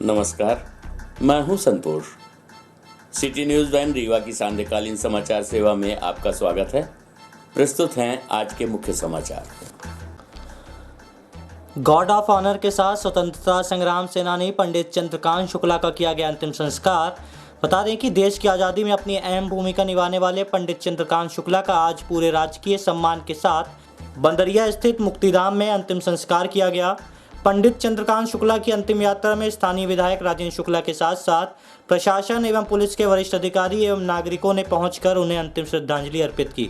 नमस्कार, मैं हूं संतोष। सिटी न्यूज़ वैन रीवा की सांध्यकालीन समाचार सेवा में आपका स्वागत है। प्रस्तुत हैं आज के मुख्य समाचार। गार्ड ऑफ ऑनर के साथ स्वतंत्रता संग्राम सेनानी पंडित चंद्रकांत शुक्ला का किया गया अंतिम संस्कार। बता दें कि देश की आज़ादी में अपनी अहम भूमिका निभाने वाले पंडित चंद्रकांत शुक्ला का आज पूरे राजकीय सम्मान के साथ बंदरिया स्थित मुक्तिधाम में अंतिम संस्कार किया गया। पंडित चंद्रकांत शुक्ला की अंतिम यात्रा में स्थानीय विधायक राजेंद्र शुक्ला के साथ साथ प्रशासन एवं पुलिस के वरिष्ठ अधिकारी एवं नागरिकों ने पहुंचकर उन्हें अंतिम श्रद्धांजलि अर्पित की।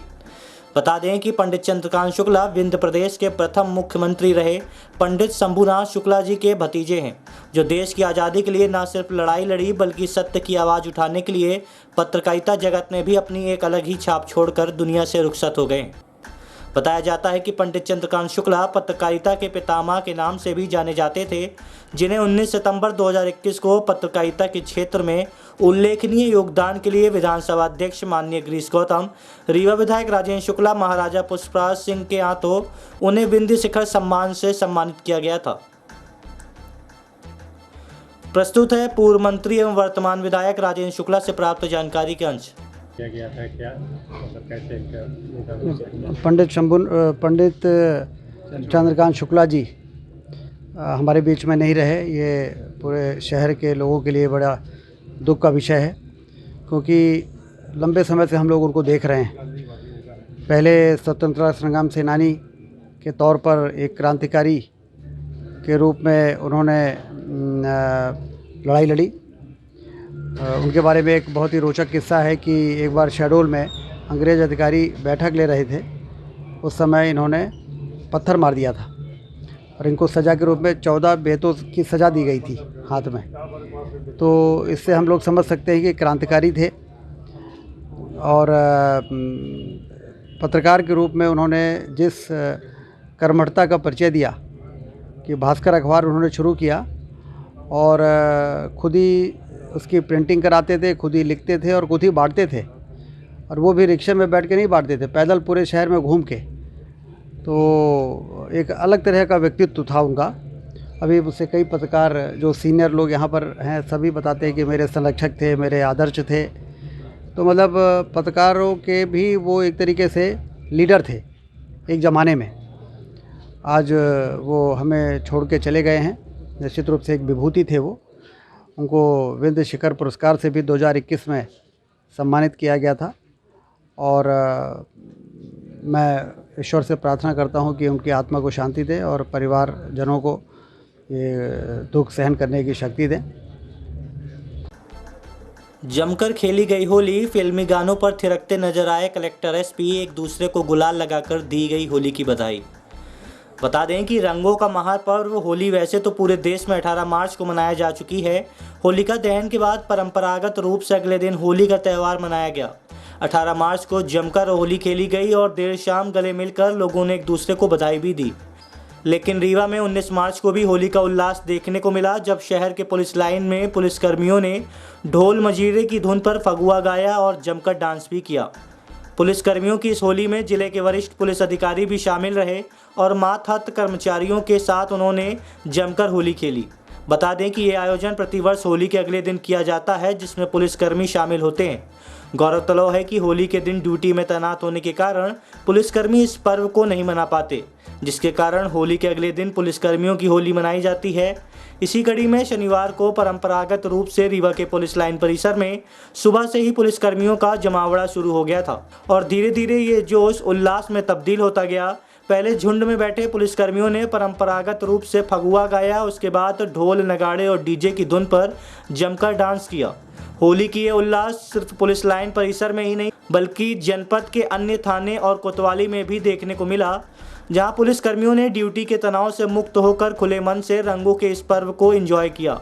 बता दें कि पंडित चंद्रकांत शुक्ला विंध्य प्रदेश के प्रथम मुख्यमंत्री रहे पंडित शंभुनाथ शुक्ला जी के भतीजे हैं, जो देश की आज़ादी के लिए न सिर्फ लड़ाई लड़ी बल्कि सत्य की आवाज़ उठाने के लिए पत्रकारिता जगत में भी अपनी एक अलग ही छाप छोड़कर दुनिया से रुखसत हो गए। बताया जाता है कि पंडित चंद्रकांत शुक्ला पत्रकारिता के पितामह के नाम से भी जाने जाते थे, जिन्हें 19 सितंबर 2021 को पत्रकारिता के क्षेत्र में उल्लेखनीय योगदान के लिए विधानसभा अध्यक्ष माननीय गिरीश गौतम, रीवा विधायक राजेंद्र शुक्ला, महाराजा पुष्पराज सिंह के हाथों उन्हें विंध्य शिखर सम्मान से सम्मानित किया गया था। प्रस्तुत है पूर्व मंत्री एवं वर्तमान विधायक राजेंद्र शुक्ला से प्राप्त जानकारी के अंश। किया गया था क्या मतलब कैसे पंडित चंद्रकांत शुक्ला जी हमारे बीच में नहीं रहे। ये पूरे शहर के लोगों के लिए बड़ा दुख का विषय है, क्योंकि लंबे समय से हम लोग उनको देख रहे हैं। पहले स्वतंत्रता संग्राम सेनानी के तौर पर एक क्रांतिकारी के रूप में उन्होंने लड़ाई लड़ी। उनके बारे में एक बहुत ही रोचक किस्सा है कि एक बार शहडोल में अंग्रेज़ अधिकारी बैठक ले रहे थे। उस समय इन्होंने पत्थर मार दिया था और इनको सज़ा के रूप में 14 बेतों की सज़ा दी गई थी हाथ में। तो इससे हम लोग समझ सकते हैं कि क्रांतिकारी थे और पत्रकार के रूप में उन्होंने जिस कर्मठता का परिचय दिया कि भास्कर अखबार उन्होंने शुरू किया और खुद ही उसकी प्रिंटिंग कराते थे, खुद ही लिखते थे और खुद ही बांटते थे। और वो भी रिक्शे में बैठ के नहीं बांटते थे, पैदल पूरे शहर में घूम के। तो एक अलग तरह का व्यक्तित्व था उनका। अभी मुझसे कई पत्रकार जो सीनियर लोग यहाँ पर हैं सभी बताते हैं कि मेरे संरक्षक थे, मेरे आदर्श थे। तो मतलब पत्रकारों के भी वो एक तरीके से लीडर थे एक ज़माने में। आज वो हमें छोड़ के चले गए हैं। निश्चित रूप से एक विभूति थे वो। उनको विंध्य शिखर पुरस्कार से भी 2021 में सम्मानित किया गया था और मैं ईश्वर से प्रार्थना करता हूं कि उनकी आत्मा को शांति दे और परिवारजनों को ये दुख सहन करने की शक्ति दें। जमकर खेली गई होली, फिल्मी गानों पर थिरकते नजर आए कलेक्टर एसपी, एक दूसरे को गुलाल लगाकर दी गई होली की बधाई। बता दें कि रंगों का महापर्व होली वैसे तो पूरे देश में 18 मार्च को मनाया जा चुकी है। होलिका दहन के बाद परंपरागत रूप से अगले दिन होली का त्यौहार मनाया गया। 18 मार्च को जमकर होली खेली गई और देर शाम गले मिलकर लोगों ने एक दूसरे को बधाई भी दी। लेकिन रीवा में 19 मार्च को भी होली का उल्लास देखने को मिला, जब शहर के पुलिस लाइन में पुलिसकर्मियों ने ढोल मजीरे की धुन पर फगुआ गाया और जमकर डांस भी किया। पुलिसकर्मियों की इस होली में जिले के वरिष्ठ पुलिस अधिकारी भी शामिल रहे और मातहत कर्मचारियों के साथ उन्होंने जमकर होली खेली। बता दें कि ये आयोजन प्रतिवर्ष होली के अगले दिन किया जाता है, जिसमें पुलिसकर्मी शामिल होते हैं। गौरतलब है कि होली के दिन ड्यूटी में तैनात होने के कारण पुलिसकर्मी इस पर्व को नहीं मना पाते, जिसके कारण होली के अगले दिन पुलिसकर्मियों की होली मनाई जाती है। इसी कड़ी में शनिवार को परंपरागत रूप से रीवा के पुलिस लाइन परिसर में सुबह से ही पुलिसकर्मियों का जमावड़ा शुरू हो गया था और धीरे धीरे ये जोश उल्लास में तब्दील होता गया। पहले झुंड में बैठे पुलिसकर्मियों ने परंपरागत रूप से फगुआ गाया, उसके बाद ढोल नगाड़े और डीजे की धुन पर जमकर डांस किया। होली की ये उल्लास सिर्फ पुलिस लाइन परिसर में ही नहीं बल्कि जनपद के अन्य थाने और कोतवाली में भी देखने को मिला, जहां पुलिसकर्मियों ने ड्यूटी के तनाव से मुक्त होकर खुले मन से रंगों के इस पर्व को एंजॉय किया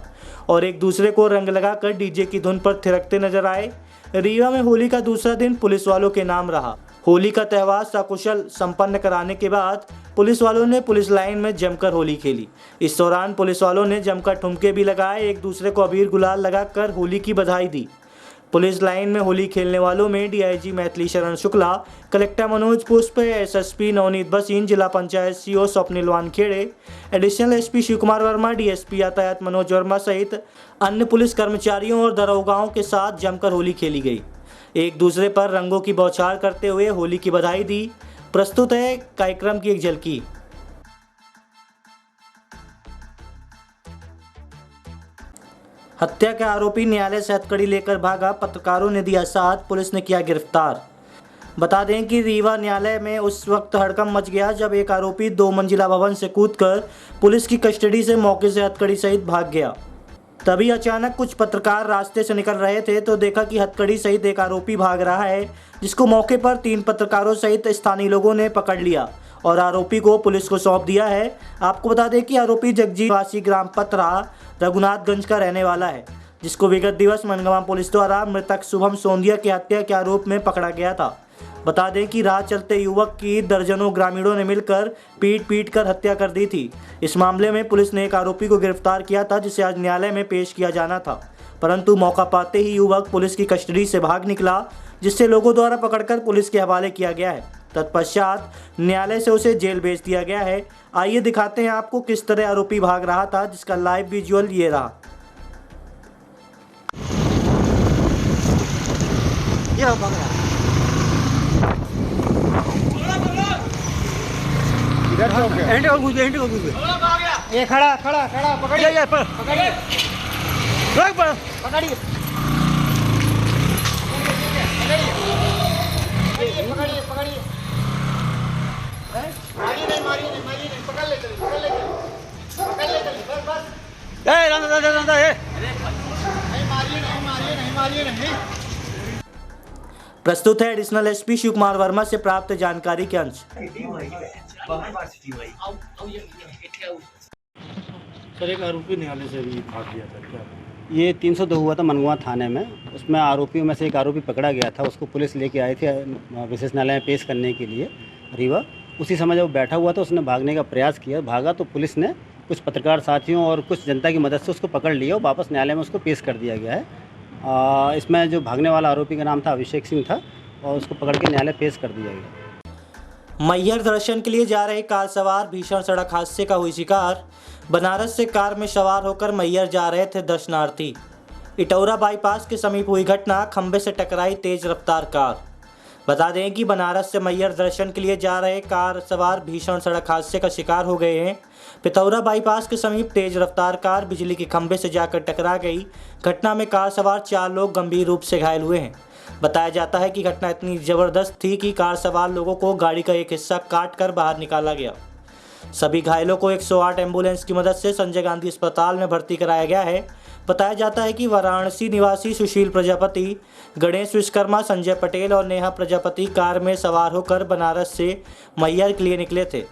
और एक दूसरे को रंग लगाकर डीजे की धुन पर थिरकते नजर आए। रीवा में होली का दूसरा दिन पुलिस वालों के नाम रहा। होली का त्यौहार सकुशल संपन्न कराने के बाद पुलिस वालों ने पुलिस लाइन में जमकर होली खेली। इस दौरान पुलिस वालों ने जमकर ठुमके भी लगाए, एक दूसरे को अबीर गुलाल लगाकर होली की बधाई दी। पुलिस लाइन में होली खेलने वालों में डीआईजी मैथिली शरण शुक्ला, कलेक्टर मनोज पुष्प, एसएसपी नवनीत बसीन, जिला panchayat CO Swapnil Wankhede, additional SP Shiv Kumar Verma, DSP यातायात मनोज वर्मा सहित अन्य पुलिस कर्मचारियों और दरोगाओं के साथ जमकर होली खेली गई। एक दूसरे पर रंगों की बौछार करते हुए होली की बधाई दी। प्रस्तुत है कार्यक्रम की एक झलकी। हत्या के आरोपी न्यायालय से हथकड़ी लेकर भागा, पत्रकारों ने दिया साथ, पुलिस ने किया गिरफ्तार। बता दें कि रीवा न्यायालय में उस वक्त हड़कंप मच गया जब एक आरोपी 2 मंजिला भवन से कूदकर पुलिस की कस्टडी से मौके से हथकड़ी सहित भाग गया। तभी अचानक कुछ पत्रकार रास्ते से निकल रहे थे तो देखा कि हथकड़ी सहित एक आरोपी भाग रहा है, जिसको मौके पर 3 पत्रकारों सहित स्थानीय लोगों ने पकड़ लिया और आरोपी को पुलिस को सौंप दिया है। आपको बता दें कि आरोपी जगजीत वासी ग्राम पतरा रघुनाथगंज का रहने वाला है, जिसको विगत दिवस मनगांव पुलिस द्वारा मृतक शुभम सोंदिया की हत्या के आरोप में पकड़ा गया था। बता दें कि राह चलते युवक की दर्जनों ग्रामीणों ने मिलकर पीट कर हत्या कर दी थी। इस मामले में पुलिस ने एक आरोपी को गिरफ्तार किया था, जिसे आज न्यायालय में पेश किया जाना था, परंतु मौका पाते ही युवक पुलिस की कस्टडी से भाग निकला, जिससे लोगों द्वारा पकड़कर पुलिस के हवाले किया गया है। तत्पश्चात न्यायालय से उसे जेल भेज दिया गया है। आइए दिखाते हैं आपको किस तरह आरोपी भाग रहा था, जिसका लाइव विजुअल ये रहा। ये खड़ा पकड़िए पकड़िए प्रस्तुत है एडिशनल एसपी शिव कुमार वर्मा से प्राप्त जानकारी के अंश। सर एक आरोपी न्यायालय से भी भाग गया था क्या? ये 302 हुआ था मनगुआ थाने में। उसमें आरोपियों में से एक आरोपी पकड़ा गया था, उसको पुलिस लेके आई थी विशेष न्यायालय में पेश करने के लिए रीवा। उसी समय जब वो बैठा हुआ था उसने भागने का प्रयास किया, भागा तो पुलिस ने कुछ पत्रकार साथियों और कुछ जनता की मदद से उसको पकड़ लिया और वापस न्यायालय में उसको पेश कर दिया गया है। इसमें जो भागने वाला आरोपी का नाम था अभिषेक सिंह था और उसको पकड़ के न्यायालय पेश कर दिया गया। मैहर दर्शन के लिए जा रहे कार सवार भीषण सड़क हादसे का हुई शिकार। बनारस से कार में सवार होकर मैहर जा रहे थे दर्शनार्थी। इटौरा बाईपास के समीप हुई घटना, खंबे से टकराई तेज रफ्तार कार। बता दें कि बनारस से मैहर दर्शन के लिए जा रहे कार सवार भीषण सड़क हादसे का शिकार हो गए हैं। पिथौरा बाईपास के समीप तेज रफ्तार कार बिजली के खंबे से जाकर टकरा गई। घटना में कार सवार 4 लोग गंभीर रूप से घायल हुए हैं। बताया जाता है कि घटना इतनी ज़बरदस्त थी कि कार सवार लोगों को गाड़ी का एक हिस्सा काट कर बाहर निकाला गया। सभी घायलों को 108 एम्बुलेंस की मदद से संजय गांधी अस्पताल में भर्ती कराया गया है। बताया जाता है कि वाराणसी निवासी सुशील प्रजापति, गणेश विश्वकर्मा, संजय पटेल और नेहा प्रजापति कार में सवार होकर बनारस से मैहर के लिए निकले थे।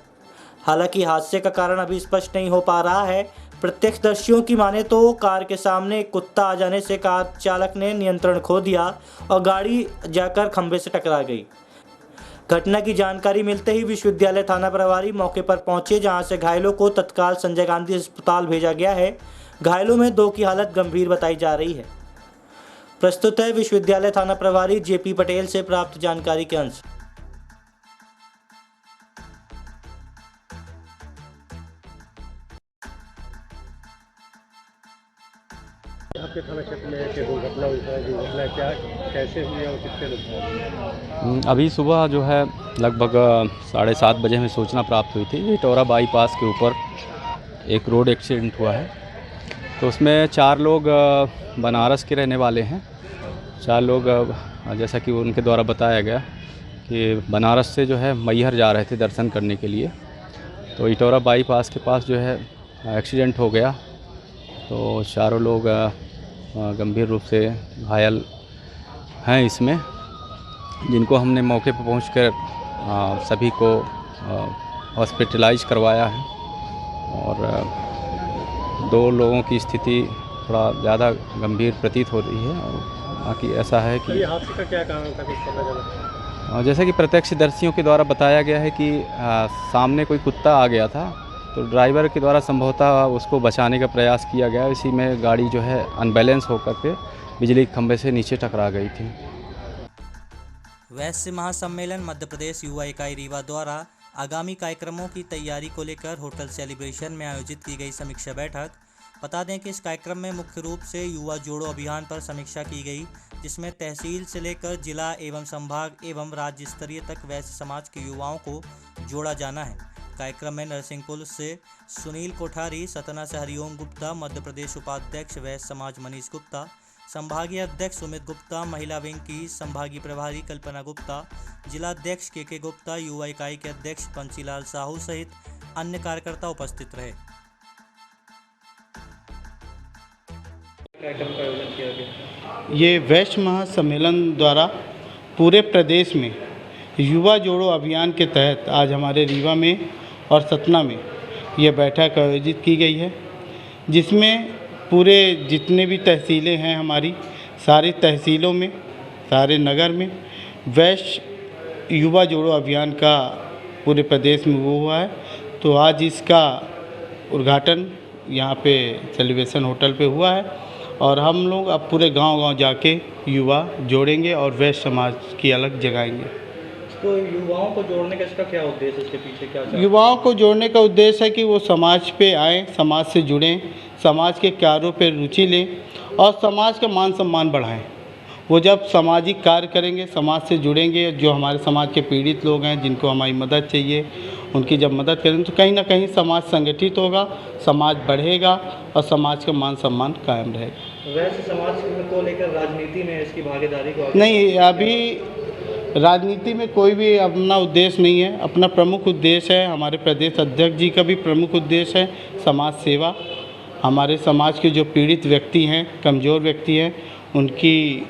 हालांकि हादसे का कारण अभी स्पष्ट नहीं हो पा रहा है। प्रत्यक्षदर्शियों की माने तो कार के सामने एक कुत्ता आ जाने से कार चालक ने नियंत्रण खो दिया और गाड़ी जाकर खंबे से टकरा गई। घटना की जानकारी मिलते ही विश्वविद्यालय थाना प्रभारी मौके पर पहुंचे, जहां से घायलों को तत्काल संजय गांधी अस्पताल भेजा गया है। घायलों में 2 की हालत गंभीर बताई जा रही है। प्रस्तुत है विश्वविद्यालय थाना प्रभारी जेपी पटेल से प्राप्त जानकारी के अंश। आपके थाना क्षेत्र में ऐसे दुर्घटना हुई है, दुर्घटना क्या कैसे हुई और कितने लोग? अभी सुबह जो है लगभग 7:30 बजे हमें सूचना प्राप्त हुई थी। इटौरा बाईपास के ऊपर एक रोड एक्सीडेंट हुआ है, तो उसमें 4 लोग बनारस के रहने वाले हैं। 4 लोग जैसा कि उनके द्वारा बताया गया कि बनारस से जो है मैहर जा रहे थे दर्शन करने के लिए, तो इटौरा बाईपास के पास जो है एक्सीडेंट हो गया। तो 4 लोग गंभीर रूप से घायल हैं इसमें, जिनको हमने मौके पर पहुंचकर सभी को हॉस्पिटलाइज करवाया है और 2 लोगों की स्थिति थोड़ा ज़्यादा गंभीर प्रतीत हो रही है। और बाकी ऐसा है कि ये हादसे का क्या कारण था, कुछ पता चला? जैसा कि प्रत्यक्षदर्शियों के द्वारा बताया गया है कि सामने कोई कुत्ता आ गया था, तो ड्राइवर के द्वारा संभवतः उसको बचाने का प्रयास किया गया। इसी में गाड़ी जो है अनबैलेंस होकर के बिजली के खंभे से नीचे टकरा गई थी। वैश्य महासम्मेलन मध्य प्रदेश युवा इकाई रीवा द्वारा आगामी कार्यक्रमों की तैयारी को लेकर होटल सेलिब्रेशन में आयोजित की गई समीक्षा बैठक। बता दें कि इस कार्यक्रम में मुख्य रूप से युवा जोड़ो अभियान पर समीक्षा की गई, जिसमें तहसील से लेकर जिला एवं संभाग एवं राज्य स्तरीय तक वैश्य समाज के युवाओं को जोड़ा जाना है। कार्यक्रम में नरसिंहपुर से सुनील कोठारी, सतना से हरिओम गुप्ता, मध्य प्रदेश उपाध्यक्ष वैश्य समाज मनीष गुप्ता, संभागीय अध्यक्ष सुमित गुप्ता, महिला विंग की संभागीय प्रभारी कल्पना गुप्ता, जिला अध्यक्ष के गुप्ता, युवा इकाई के अध्यक्ष पंचीलाल साहू सहित अन्य कार्यकर्ता उपस्थित रहे। कार्यक्रम का आयोजन किया गया। ये वैश्य महासम्मेलन द्वारा पूरे प्रदेश में युवा जोड़ो अभियान के तहत आज हमारे रीवा में और सतना में ये बैठक आयोजित की गई है, जिसमें पूरे जितने भी तहसीलें हैं हमारी, सारी तहसीलों में, सारे नगर में वैश्य युवा जोड़ो अभियान का पूरे प्रदेश में वो हुआ है। तो आज इसका उद्घाटन यहाँ पे सेलिब्रेशन होटल पे हुआ है और हम लोग अब पूरे गांव-गांव जाके युवा जोड़ेंगे और वैश्य समाज की अलग जगाएंगे। तो युवाओं को जोड़ने का इसका क्या उद्देश्य, इसके पीछे क्या? युवाओं को जोड़ने का उद्देश्य है कि वो समाज पे आएँ, समाज से जुड़ें, समाज के कार्यों पे रुचि लें और समाज का मान सम्मान बढ़ाएं। वो जब सामाजिक कार्य करेंगे, समाज से जुड़ेंगे, जो हमारे समाज के पीड़ित लोग हैं जिनको हमारी मदद चाहिए, उनकी जब मदद करेंगे तो कहीं ना कहीं समाज संगठित होगा, समाज बढ़ेगा और समाज का मान सम्मान कायम रहेगा। वैसे समाज को लेकर राजनीति में इसकी भागीदारी को नहीं, अभी राजनीति में कोई भी अपना उद्देश्य नहीं है। अपना प्रमुख उद्देश्य है, हमारे प्रदेश अध्यक्ष जी का भी प्रमुख उद्देश्य है समाज सेवा। हमारे समाज के जो पीड़ित व्यक्ति हैं, कमज़ोर व्यक्ति हैं, उनकी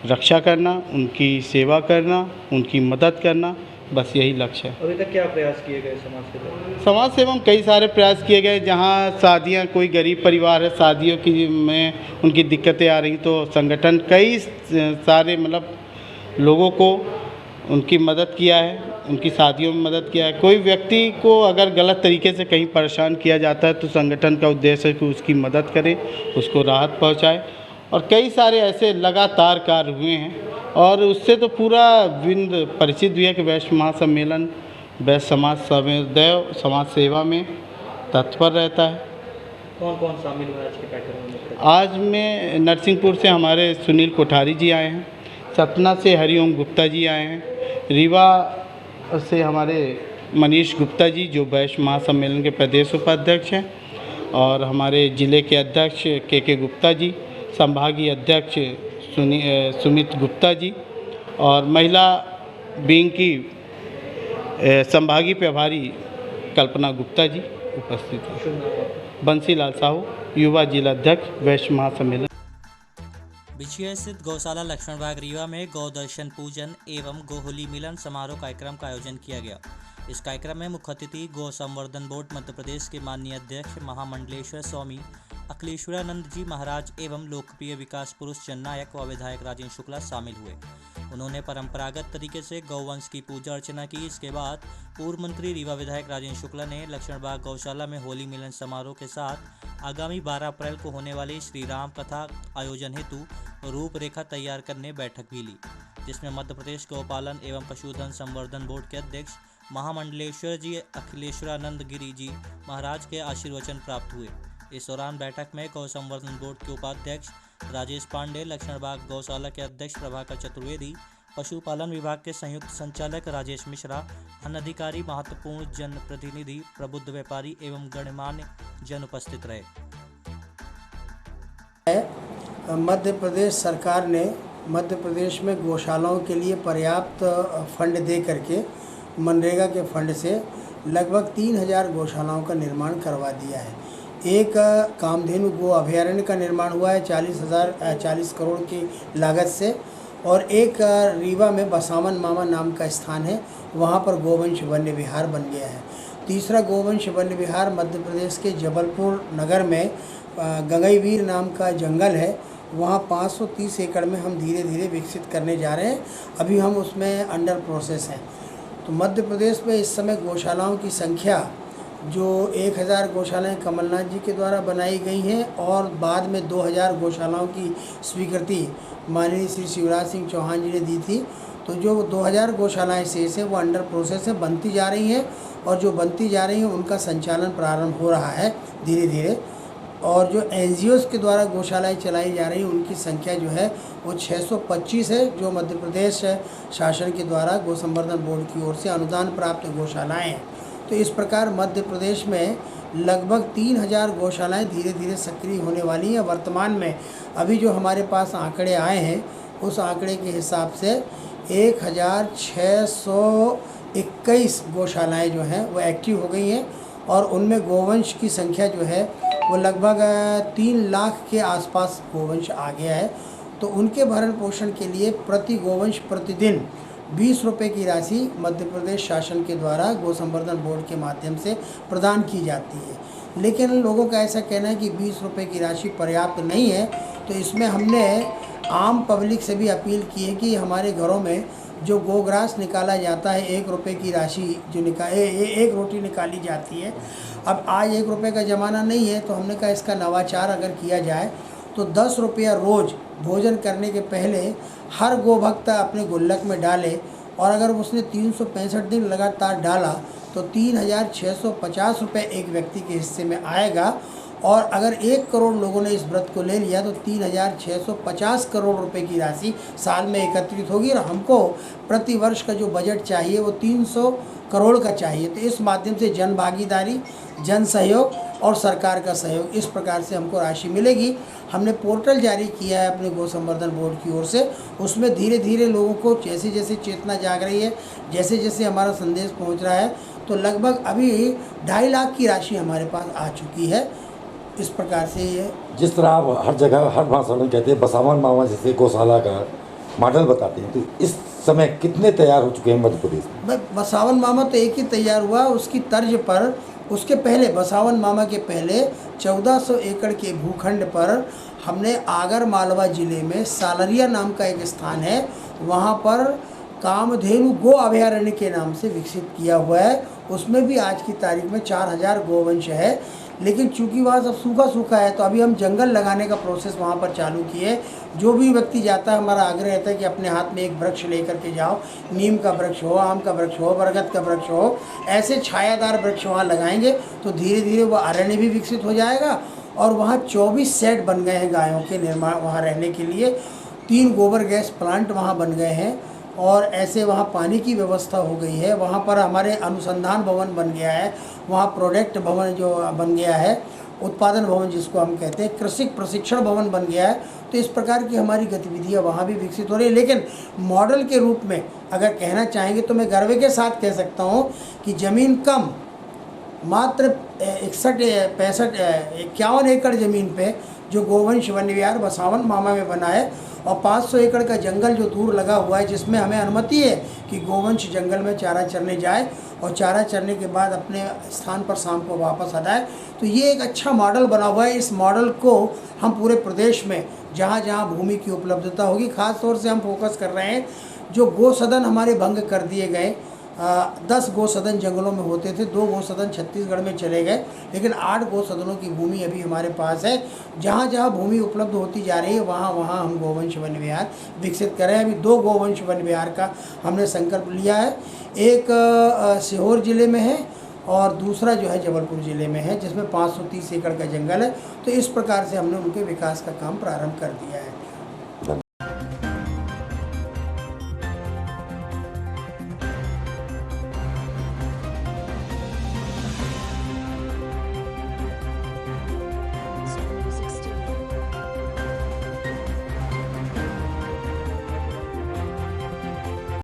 रक्षा करना, उनकी सेवा करना, उनकी मदद करना, बस यही लक्ष्य है। अभी तक क्या प्रयास किए गए समाज के द्वारा? समाज सेवा में कई सारे प्रयास किए गए। जहाँ शादियाँ, कोई गरीब परिवार है, शादियों की में उनकी दिक्कतें आ रही, तो संगठन कई सारे मतलब लोगों को उनकी मदद किया है, उनकी शादियों में मदद किया है। कोई व्यक्ति को अगर गलत तरीके से कहीं परेशान किया जाता है तो संगठन का उद्देश्य है कि उसकी मदद करें, उसको राहत पहुंचाए और कई सारे ऐसे लगातार कार्य हुए हैं। और उससे तो पूरा विंध्य परिचित भी है कि वैश्य महासम्मेलन वैश्य समाज सदैव समाज सेवा में तत्पर रहता है। कौन कौन शामिल हुआ आज के कार्यक्रम में? आज में नरसिंहपुर से हमारे सुनील कोठारी जी आए हैं, सतना से हरिओम गुप्ता जी आए हैं, रीवा से हमारे मनीष गुप्ता जी जो वैश्य महासम्मेलन के प्रदेश उपाध्यक्ष हैं, और हमारे ज़िले के अध्यक्ष के गुप्ता जी, संभागीय अध्यक्ष सुमित गुप्ता जी और महिला विंग की संभागीय प्रभारी कल्पना गुप्ता जी उपस्थित हैं। बंसीलाल साहू, युवा जिला अध्यक्ष वैश्य महासम्मेलन। बिछिया स्थित गौशाला लक्ष्मण बाग रीवा में गौ दर्शन पूजन एवं गोहोली मिलन समारोह कार्यक्रम का आयोजन किया गया। इस कार्यक्रम में मुख्य अतिथि गौ संवर्धन बोर्ड मध्य प्रदेश के माननीय अध्यक्ष महामंडलेश्वर स्वामी अखिलेश्वरानंद जी महाराज एवं लोकप्रिय विकास पुरुष जननायक व विधायक राजेंद्र शुक्ला शामिल हुए। उन्होंने परंपरागत तरीके से गौवंश की पूजा अर्चना की। इसके बाद पूर्व मंत्री रीवा विधायक राजेंद्र शुक्ला ने लक्ष्मण बाग गौशाला में होली मिलन समारोह के साथ आगामी 12 अप्रैल को होने वाली श्री राम कथा आयोजन हेतु रूपरेखा तैयार करने बैठक भी ली, जिसमें मध्य प्रदेश गौपालन एवं पशुधन संवर्धन बोर्ड के अध्यक्ष महामंडलेश्वर जी अखिलेश्वरानंद गिरी जी महाराज के आशीर्वचन प्राप्त हुए। इस दौरान बैठक में गौ संवर्धन बोर्ड के उपाध्यक्ष राजेश पांडे, लक्ष्मण बाग गौशाला के अध्यक्ष प्रभाकर चतुर्वेदी, पशुपालन विभाग के संयुक्त संचालक राजेश मिश्रा, अन्य अधिकारी, महत्वपूर्ण जनप्रतिनिधि, प्रबुद्ध व्यापारी एवं गणमान्य जन उपस्थित रहे। मध्य प्रदेश सरकार ने मध्य प्रदेश में गौशालाओं के लिए पर्याप्त फंड दे करके मनरेगा के फंड से लगभग 3000 गौशालाओं का निर्माण करवा दिया है। एक कामधेनु गो अभयारण्य का निर्माण हुआ है 40 करोड़ की लागत से, और एक रीवा में बसावन मामा नाम का स्थान है, वहाँ पर गोवंश वन्य विहार बन गया है। तीसरा गोवंश वन्य विहार मध्य प्रदेश के जबलपुर नगर में गंगईवीर नाम का जंगल है, वहाँ 530 एकड़ में हम धीरे धीरे विकसित करने जा रहे हैं। अभी हम उसमें अंडर प्रोसेस हैं। तो मध्य प्रदेश में इस समय गौशालाओं की संख्या जो 1000 गौशालाएं कमलनाथ जी के द्वारा बनाई गई हैं और बाद में 2000 गौशालाओं की स्वीकृति माननीय श्री शिवराज सिंह चौहान जी ने दी थी। तो जो 2000 गौशालाएं शेष है वो अंडर प्रोसेस है, बनती जा रही हैं और जो बनती जा रही हैं उनका संचालन प्रारंभ हो रहा है धीरे धीरे। और जो NGOs के द्वारा गौशालाएं चलाई जा रही हैं उनकी संख्या जो है वो 625 है, जो मध्य प्रदेश शासन के द्वारा गौ संवर्धन बोर्ड की ओर से अनुदान प्राप्त गौशालाएं हैं। तो इस प्रकार मध्य प्रदेश में लगभग 3000 गौशालाएं धीरे धीरे सक्रिय होने वाली हैं। वर्तमान में अभी जो हमारे पास आंकड़े आए हैं उस आंकड़े के हिसाब से 1621 गौशालाएं जो हैं वो एक्टिव हो गई हैं और उनमें गोवंश की संख्या जो है वो लगभग 3 लाख के आसपास गोवंश आ गया है। तो उनके भरण पोषण के लिए प्रति गोवंश प्रतिदिन 20 रुपये की राशि मध्य प्रदेश शासन के द्वारा गौ संवर्धन बोर्ड के माध्यम से प्रदान की जाती है। लेकिन लोगों का ऐसा कहना है कि 20 रुपये की राशि पर्याप्त नहीं है, तो इसमें हमने आम पब्लिक से भी अपील की है कि हमारे घरों में जो गोग्रास निकाला जाता है 1 रुपये की राशि जो एक रोटी निकाली जाती है। अब आज 1 रुपये का ज़माना नहीं है, तो हमने कहा इसका नवाचार अगर किया जाए तो 10 रुपया रोज़ भोजन करने के पहले हर गोभक्त अपने गुल्लक में डाले और अगर उसने 365 दिन लगातार डाला तो 3650 रुपये एक व्यक्ति के हिस्से में आएगा। और अगर 1 करोड़ लोगों ने इस व्रत को ले लिया तो 3650 करोड़ रुपए की राशि साल में एकत्रित होगी और हमको प्रति वर्ष का जो बजट चाहिए वो 300 करोड़ का चाहिए। तो इस माध्यम से जन भागीदारी, जन सहयोग और सरकार का सहयोग, इस प्रकार से हमको राशि मिलेगी। हमने पोर्टल जारी किया है अपने गौ संवर्धन बोर्ड की ओर से, उसमें धीरे धीरे लोगों को जैसे जैसे चेतना जाग रही है, जैसे जैसे हमारा संदेश पहुंच रहा है, तो लगभग अभी 2.5 लाख की राशि हमारे पास आ चुकी है। इस प्रकार से ये जिस तरह आप हर जगह हर भाषण में कहते हैं बसावन मामा जैसे गौशाला का मॉडल बताते हैं, तो इस समय कितने तैयार हो चुके हैं मध्य प्रदेश में? बसावन मामा तो एक ही तैयार हुआ, उसकी तर्ज पर उसके पहले बसावन मामा के पहले 1400 एकड़ के भूखंड पर हमने आगर मालवा ज़िले में सालरिया नाम का एक स्थान है, वहाँ पर कामधेनु गो अभयारण्य के नाम से विकसित किया हुआ है। उसमें भी आज की तारीख में 4000 गोवंश है। लेकिन चूंकि वहाँ सब सूखा सूखा है तो अभी हम जंगल लगाने का प्रोसेस वहाँ पर चालू किए। जो भी व्यक्ति जाता है हमारा आग्रह रहता है कि अपने हाथ में एक वृक्ष लेकर के जाओ, नीम का वृक्ष हो, आम का वृक्ष हो, बरगद का वृक्ष हो, ऐसे छायादार वृक्ष वहाँ लगाएंगे तो धीरे धीरे वह अरण्य भी विकसित हो जाएगा। और वहाँ 24 सेट बन गए हैं गायों के निर्माण वहाँ रहने के लिए, 3 गोबर गैस प्लांट वहाँ बन गए हैं और ऐसे वहाँ पानी की व्यवस्था हो गई है। वहाँ पर हमारे अनुसंधान भवन बन गया है, वहाँ प्रोडक्ट भवन जो बन गया है, उत्पादन भवन जिसको हम कहते हैं, कृषि प्रशिक्षण भवन बन गया है। तो इस प्रकार की हमारी गतिविधियाँ वहाँ भी विकसित हो रही है। लेकिन मॉडल के रूप में अगर कहना चाहेंगे तो मैं गर्व के साथ कह सकता हूँ कि ज़मीन कम मात्र 51 एकड़ ज़मीन पे जो गोवंश वन विहार बसावन मामा में बना है और 500 एकड़ का जंगल जो दूर लगा हुआ है, जिसमें हमें अनुमति है कि गोवंश जंगल में चारा चरने जाए और चारा चरने के बाद अपने स्थान पर शाम को वापस आ जाए। तो ये एक अच्छा मॉडल बना हुआ है। इस मॉडल को हम पूरे प्रदेश में जहाँ जहाँ भूमि की उपलब्धता होगी, ख़ास तौर से हम फोकस कर रहे हैं। जो गो सदन हमारे भंग कर दिए गए, 10 गो सदन जंगलों में होते थे, 2 गो सदन छत्तीसगढ़ में चले गए, लेकिन 8 गो सदनों की भूमि अभी हमारे पास है। जहाँ जहाँ भूमि उपलब्ध होती जा रही है वहाँ वहाँ हम गोवंश वन विहार विकसित कर रहे हैं। अभी 2 गोवंश वन विहार का हमने संकल्प लिया है, एक सीहोर ज़िले में है और दूसरा जो है जबलपुर ज़िले में है, जिसमें 530 एकड़ का जंगल है। तो इस प्रकार से हमने उनके विकास का काम प्रारंभ कर दिया है।